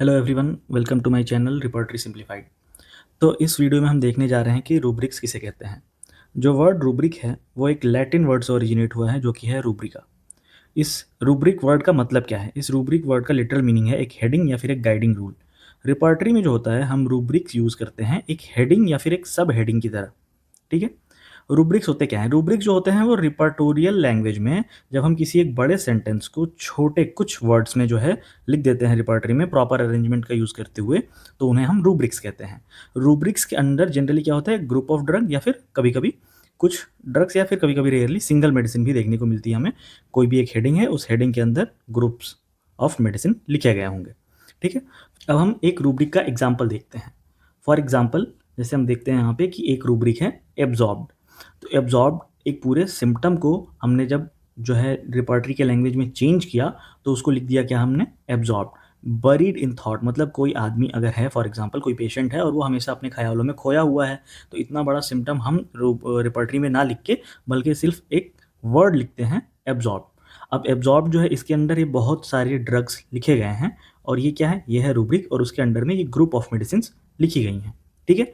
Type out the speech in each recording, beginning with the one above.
Hello everyone, welcome to my channel repertory simplified. तो इस video में हम देखने जा रहे हैं कि रूब्रिक्स किसे कहते हैं। जो वर्ड रूब्रिक है वो एक लैटिन वर्ड से ओरिजिनेट हुआ है जो कि है रूब्रिका। इस रूब्रिक वर्ड का मतलब क्या है? इस रूब्रिक वर्ड का लिटरल मीनिंग है एक हेडिंग या फिर एक गाइडिंग रूल। रिपोर्टरी में जो होता है हम रूब्रिक्स यूज़ करते हैं एक हेडिंग या फिर एक सब हेडिंग की तरह। ठीक है। रूब्रिक्स होते क्या हैं? रूब्रिक्स जो होते हैं वो रिपर्टोरियल लैंग्वेज में जब हम किसी एक बड़े सेंटेंस को छोटे कुछ वर्ड्स में जो है लिख देते हैं रिपर्टरी में प्रॉपर अरेंजमेंट का यूज़ करते हुए, तो उन्हें हम रूब्रिक्स कहते हैं। रूब्रिक्स के अंदर जनरली क्या होता है? ग्रुप ऑफ ड्रग या फिर कभी-कभी कुछ ड्रग्स या फिर कभी-कभी रेयरली सिंगल मेडिसिन भी देखने को मिलती है हमें। कोई भी एक हेडिंग है, उस हेडिंग के अंदर ग्रुप्स ऑफ मेडिसिन लिखे गए होंगे। ठीक है। अब हम एक रूब्रिक का एग्जाम्पल देखते हैं। फॉर एग्जाम्पल जैसे हम देखते हैं यहाँ पे कि एक रूब्रिक है एब्जॉर्ब्ड। तो एब्जॉर्ब एक पूरे सिम्पटम को हमने जब जो है रिपर्टरी के लैंग्वेज में चेंज किया तो उसको लिख दिया क्या हमने? एब्जॉर्ब। बरीड इन थॉट मतलब कोई आदमी अगर है, फॉर एग्जांपल कोई पेशेंट है और वो हमेशा अपने ख्यालों में खोया हुआ है, तो इतना बड़ा सिम्पटम हम रिपर्टरी में ना लिख के बल्कि सिर्फ एक वर्ड लिखते हैं एब्जॉर्ब। अब एब्जॉर्ब जो है इसके अंदर ये बहुत सारे ड्रग्स लिखे गए हैं और ये क्या है? ये है रूब्रिक और उसके अंडर में ये ग्रुप ऑफ मेडिसिन लिखी गई हैं। ठीक है।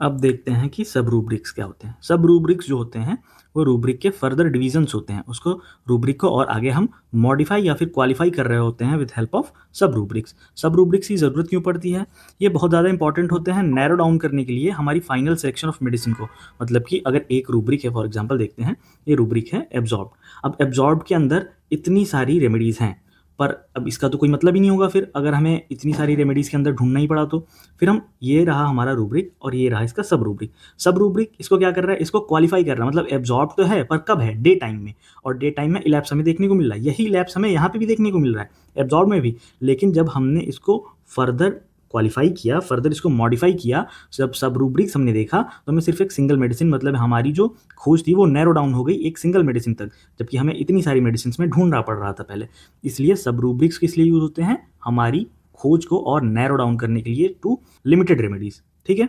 अब देखते हैं कि सब रूब्रिक्स क्या होते हैं। सब रूब्रिक्स जो होते हैं वो रूब्रिक के फर्दर डिविजन्स होते हैं। उसको रूब्रिक को और आगे हम मॉडिफाई या फिर क्वालिफाई कर रहे होते हैं विद हेल्प ऑफ सब रूब्रिक्स। सब रूब्रिक्स की ज़रूरत क्यों पड़ती है? ये बहुत ज़्यादा इंपॉर्टेंट होते हैं नैरो डाउन करने के लिए हमारी फाइनल सिलेक्शन ऑफ मेडिसिन को। मतलब कि अगर एक रूब्रिक है, फॉर एग्जाम्पल देखते हैं, ये रूब्रिक है एब्जॉर्ब। अब एब्जॉर्ब के अंदर इतनी सारी रेमेडीज़ हैं, पर अब इसका तो कोई मतलब ही नहीं होगा फिर अगर हमें इतनी सारी रेमेडीज़ के अंदर ढूंढना ही पड़ा तो। फिर हम ये रहा हमारा रूब्रिक और ये रहा इसका सब रूब्रिक। सब रूब्रिक इसको क्या कर रहा है? इसको क्वालिफाई कर रहा है। मतलब एब्जॉर्ब तो है पर कब है? डे टाइम में। और डे टाइम में इलैप्स हमें देखने को मिल रहा है। यही इलैप्स हमें यहाँ पे भी देखने को मिल रहा है, एब्जॉर्ब में भी। लेकिन जब हमने इसको फर्दर क्वालिफाई किया, फर्दर इसको मॉडिफाई किया, जब सब रूब्रिक्स हमने देखा तो हमें सिर्फ एक सिंगल मेडिसिन, मतलब हमारी जो खोज थी वो नैरो डाउन हो गई एक सिंगल मेडिसिन तक, जबकि हमें इतनी सारी मेडिसिन में ढूंढना पड़ रहा था पहले। इसलिए सब रूब्रिक्स किस लिए यूज होते हैं? हमारी खोज को और नैरो डाउन करने के लिए टू लिमिटेड रेमेडीज। ठीक है।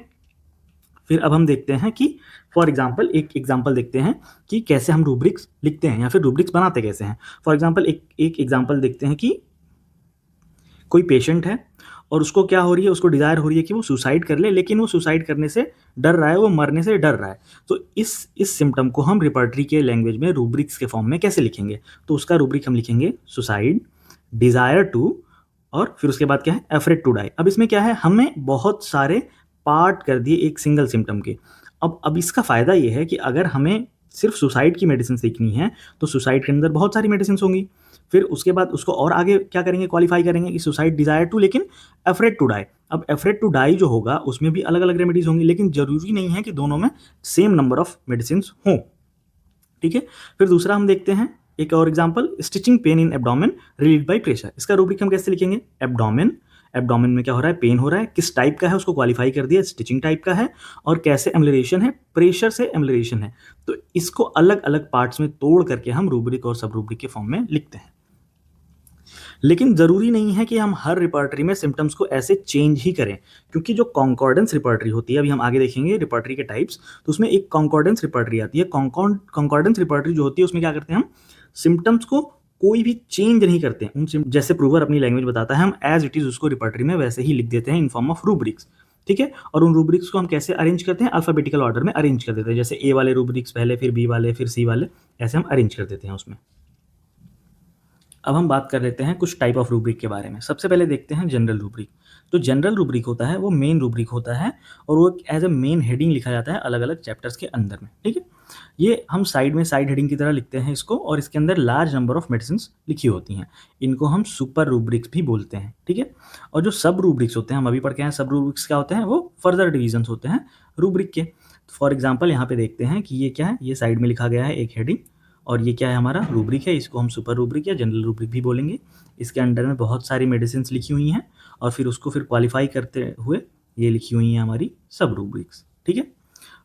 फिर अब हम देखते हैं कि फॉर एग्जाम्पल एक एग्जाम्पल देखते हैं कि कैसे हम रूब्रिक्स लिखते हैं या फिर रूब्रिक्स बनाते कैसे हैं। फॉर एग्जाम्पल एक एग्जाम्पल देखते हैं कि कोई पेशेंट है और उसको क्या हो रही है? उसको डिज़ायर हो रही है कि वो सुसाइड कर ले, लेकिन वो सुसाइड करने से डर रहा है, वो मरने से डर रहा है। तो इस सिम्टम को हम रिपर्टरी के लैंग्वेज में रूब्रिक्स के फॉर्म में कैसे लिखेंगे? तो उसका रूब्रिक हम लिखेंगे सुसाइड, डिज़ायर टू, और फिर उसके बाद क्या है? Afraid to die. अब इसमें क्या है? हमें बहुत सारे पार्ट कर दिए एक सिंगल सिम्टम के। अब इसका फ़ायदा ये है कि अगर हमें सिर्फ सुसाइड की मेडिसिन सीखनी है तो सुसाइड के अंदर बहुत सारी मेडिसिन होंगी। फिर उसके बाद उसको और आगे क्या करेंगे? क्वालिफाई करेंगे कि सुसाइड, डिज़ायर टू, लेकिन अफ्रेड टू डाई। अब अफ्रेड टू डाई जो होगा उसमें भी अलग अलग रेमेडीज होंगी, लेकिन जरूरी नहीं है कि दोनों में सेम नंबर ऑफ मेडिसिन हों। ठीक है। फिर दूसरा हम देखते हैं एक और example, stitching pain in abdomen relieved by pressure. इसका रूब्रिक हम कैसे लिखेंगे? एब्डोमेन, एब्डोमेन में क्या हो रहा है? पेन हो रहा है, किस टाइप का है उसको क्वालिफाई कर दिया, स्टिचिंग टाइप का है, और कैसे एम्युलरेशन है? प्रेशर से एम्युलरेशन है। तो इसको अलग अलग पार्ट्स में तोड़ करके हम रूब्रिक और सब रूब्रिक के फॉर्म में लिखते हैं। लेकिन ज़रूरी नहीं है कि हम हर रिपर्टरी में सिम्टम्स को ऐसे चेंज ही करें, क्योंकि जो कॉन्कॉर्डेंस रिपर्टरी होती है, अभी हम आगे देखेंगे रिपर्टरी के टाइप्स, तो उसमें एक कॉन्कॉर्डेंस रिपर्टरी आती है। कॉन्कॉर्डेंस रिपर्टरी जो होती है उसमें क्या करते हैं? हम सिम्टम्स को कोई भी चेंज नहीं करते हैं। जैसे प्रूवर अपनी लैंग्वेज बताता है, हम एज इट इज़ उसको रिपर्टरी में वैसे ही लिख देते हैं इन फॉर्म ऑफ रूब्रिक्स। ठीक है। और उन रूब्रिक्स को हम कैसे अरेंज करते हैं? अल्फाबेटिकल ऑर्डर में अरेंज कर देते हैं। जैसे ए वाले रूब्रिक्स पहले, फिर बी वाले, फिर सी वाले, ऐसे हम अरेंज कर देते हैं उसमें। अब हम बात कर लेते हैं कुछ टाइप ऑफ रूब्रिक के बारे में। सबसे पहले देखते हैं जनरल रूब्रिक। तो जनरल रूब्रिक होता है वो मेन रूब्रिक होता है और वो एज अ मेन हेडिंग लिखा जाता है अलग अलग चैप्टर्स के अंदर में। ठीक है। ये हम साइड में साइड हेडिंग की तरह लिखते हैं इसको, और इसके अंदर लार्ज नंबर ऑफ मेडिसिन लिखी होती हैं। इनको हम सुपर रूब्रिक्स भी बोलते हैं। ठीक है। और जो सब रूब्रिक्स होते हैं, हम अभी पढ़ के हैं सब रूब्रिक्स क्या होते हैं, वो फर्दर डिविजन होते हैं रूब्रिक के। फॉर एग्जाम्पल यहाँ पे देखते हैं कि ये क्या है? ये साइड में लिखा गया है एक हेडिंग, और ये क्या है? हमारा रूब्रिक है। इसको हम सुपर रूब्रिक या जनरल रूब्रिक भी बोलेंगे। इसके अंडर में बहुत सारी मेडिसिन लिखी हुई हैं और फिर उसको फिर क्वालिफाई करते हुए ये लिखी हुई हैं हमारी सब रूब्रिक्स। ठीक है।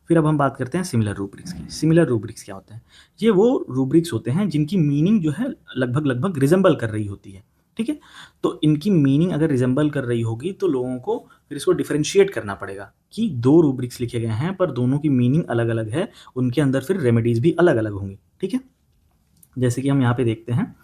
फिर अब हम बात करते हैं सिमिलर रूब्रिक्स की। सिमिलर रूब्रिक्स क्या होते हैं? ये वो रूब्रिक्स होते हैं जिनकी मीनिंग जो है लगभग लगभग रिजेंबल कर रही होती है। ठीक है। तो इनकी मीनिंग अगर रिजेंबल कर रही होगी तो लोगों को फिर इसको डिफरेंशिएट करना पड़ेगा कि दो रूब्रिक्स लिखे गए हैं पर दोनों की मीनिंग अलग अलग है, उनके अंदर फिर रेमेडीज भी अलग अलग होंगी। ठीक है। जैसे कि हम यहाँ पे देखते हैं,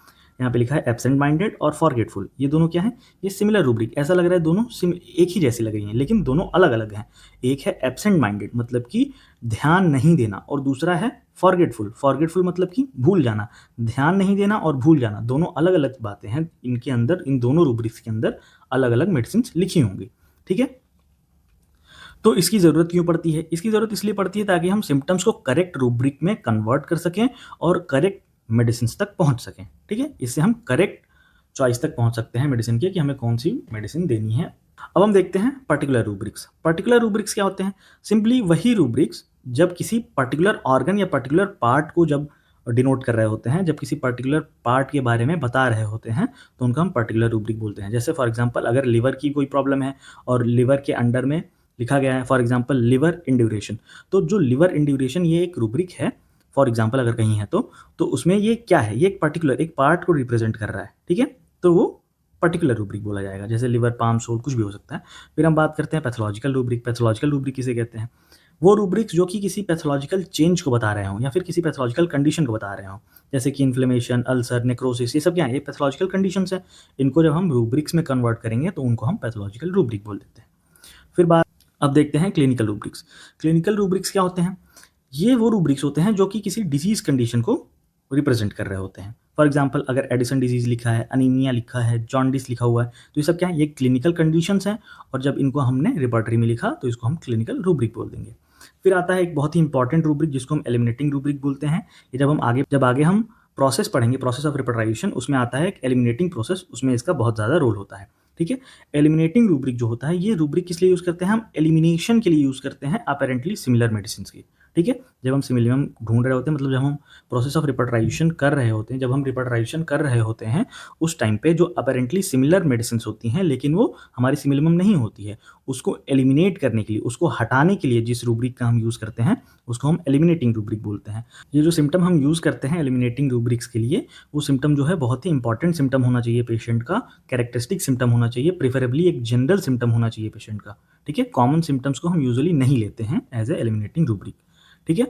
यहाँ पे लिखा है एब्सेंट माइंडेड और फॉरगेटफुल, ये दोनों क्या है, ये सिमिलर रूब्रिक, ऐसा लग रहा है दोनों एक ही जैसी लग रही हैं, लेकिन दोनों अलग अलग हैं। एक है एब्सेंट माइंडेड मतलब कि ध्यान नहीं देना, और दूसरा है फॉरगेटफुल, फॉरगेटफुल मतलब कि भूल जाना। ध्यान नहीं देना और भूल जाना दोनों अलग अलग बातें हैं, इनके अंदर, इन दोनों रूब्रिक्स के अंदर अलग अलग मेडिसिन लिखी होंगी। ठीक है, तो इसकी ज़रूरत क्यों पड़ती है? इसकी ज़रूरत इसलिए पड़ती है ताकि हम सिम्टम्स को करेक्ट रूब्रिक में कन्वर्ट कर सकें और करेक्ट मेडिसिन तक पहुंच सकें। ठीक है, इससे हम करेक्ट चॉइस तक पहुंच सकते हैं मेडिसिन के, कि हमें कौन सी मेडिसिन देनी है। अब हम देखते हैं पर्टिकुलर रूब्रिक्स। पर्टिकुलर रूब्रिक्स क्या होते हैं? सिंपली वही रूब्रिक्स जब किसी पर्टिकुलर ऑर्गन या पर्टिकुलर पार्ट को जब डिनोट कर रहे होते हैं, जब किसी पर्टिकुलर पार्ट के बारे में बता रहे होते हैं, तो उनका हम पर्टिकुलर रूब्रिक बोलते हैं। जैसे फॉर एग्जांपल अगर लिवर की कोई प्रॉब्लम है और लिवर के अंडर में लिखा गया है फॉर एग्जांपल लिवर इंड्यूरेशन, तो जो लिवर इंड्यूरेशन ये एक रूब्रिक है फॉर एग्जांपल अगर कहीं है तो उसमें ये क्या है, ये एक पर्टिकुलर एक पार्ट को रिप्रेजेंट कर रहा है। ठीक है, तो वो पर्टिकुलर रूब्रिक बोला जाएगा। जैसे लिवर, पाम, सोल कुछ भी हो सकता है। फिर हम बात करते हैं पैथोलॉजिकल रूब्रिक। पैथोलॉजिकल रूब्रिक किसे कहते हैं? वो रूब्रिक्स जो कि किसी पैथोलॉजिकल चेंज को बता रहे हों या फिर किसी पैथोलॉजिकल कंडीशन को बता रहे हों, जैसे कि इन्फ्लेमेशन, अल्सर, नेक्रोसिस, ये सब क्या है, ये पैथोलॉजिकल कंडीशंस है। इनको जब हम रूब्रिक्स में कन्वर्ट करेंगे तो उनको हम पैथोलॉजिकल रूब्रिक बोल देते हैं। फिर बात अब देखते हैं क्लिनिकल रूब्रिक्स। क्लिनिकल रूब्रिक्स क्या होते हैं? ये वो रूब्रिक्स होते हैं जो कि किसी डिजीज कंडीशन को रिप्रेजेंट कर रहे होते हैं। फॉर एग्जांपल अगर एडिसन डिजीज लिखा है, अनीमिया लिखा है, जॉन्डिस लिखा हुआ है, तो ये सब क्या है, ये क्लिनिकल कंडीशंस हैं, और जब इनको हमने रिपर्टरी में लिखा तो इसको हम क्लिनिकल रूब्रिक बोल देंगे। फिर आता है एक बहुत ही इंपॉर्टेंट रूब्रिक जिसको हम एलिमिनेटिंग रूब्रिक बोलते हैं। ये जब आगे हम प्रोसेस पढ़ेंगे, प्रोसेस ऑफ रिपर्टराइजेशन, उसमें आता है एक एलिमिनेटिंग प्रोसेस, उसमें इसका बहुत ज़्यादा रोल होता है। ठीक है, एलिमिनेटिंग रूब्रिक जो होता है, ये रूब्रिक किस लिए यूज़ करते हैं? हम एलिमिनेशन के लिए यूज़ करते हैं अपेरेंटली सिमिलर मेडिसिन की। ठीक है, जब हम सिमिलम ढूंढ रहे होते हैं, मतलब जब हम प्रोसेस ऑफ रिपर्टराइजेशन कर रहे होते हैं, जब हम रिपर्टराइजेशन कर रहे होते हैं, उस टाइम पे जो अपेरेंटली सिमिलर मेडिसिन होती हैं लेकिन वो हमारी सिमिलम नहीं होती है, उसको एलिमिनेट करने के लिए, उसको हटाने के लिए जिस रूब्रिक का हम यूज़ करते हैं उसको हम एलिमिनेटिंग रूब्रिक बोलते हैं। ये जो सिम्टम हम यूज़ करते हैं एलिमिनेटिंग रूब्रिक्स के लिए, वो सिम्टम जो है बहुत ही इंपॉर्टेंट सिम्टम होना चाहिए पेशेंट का, कैरेक्टरिस्टिक सिम्टम होना चाहिए, प्रेफरेबली एक जनरल सिम्टम होना चाहिए पेशेंट का। ठीक है, कॉमन सिम्टम्स को हम यूजुअली नहीं लेते हैं एज ए एलिमिनेटिंग रूब्रिक। ठीक है,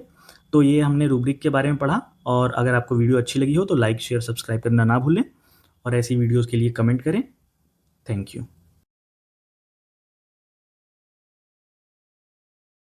तो ये हमने रूब्रिक के बारे में पढ़ा, और अगर आपको वीडियो अच्छी लगी हो तो लाइक, शेयर, सब्सक्राइब करना ना भूलें, और ऐसी वीडियोज़ के लिए कमेंट करें। Thank you.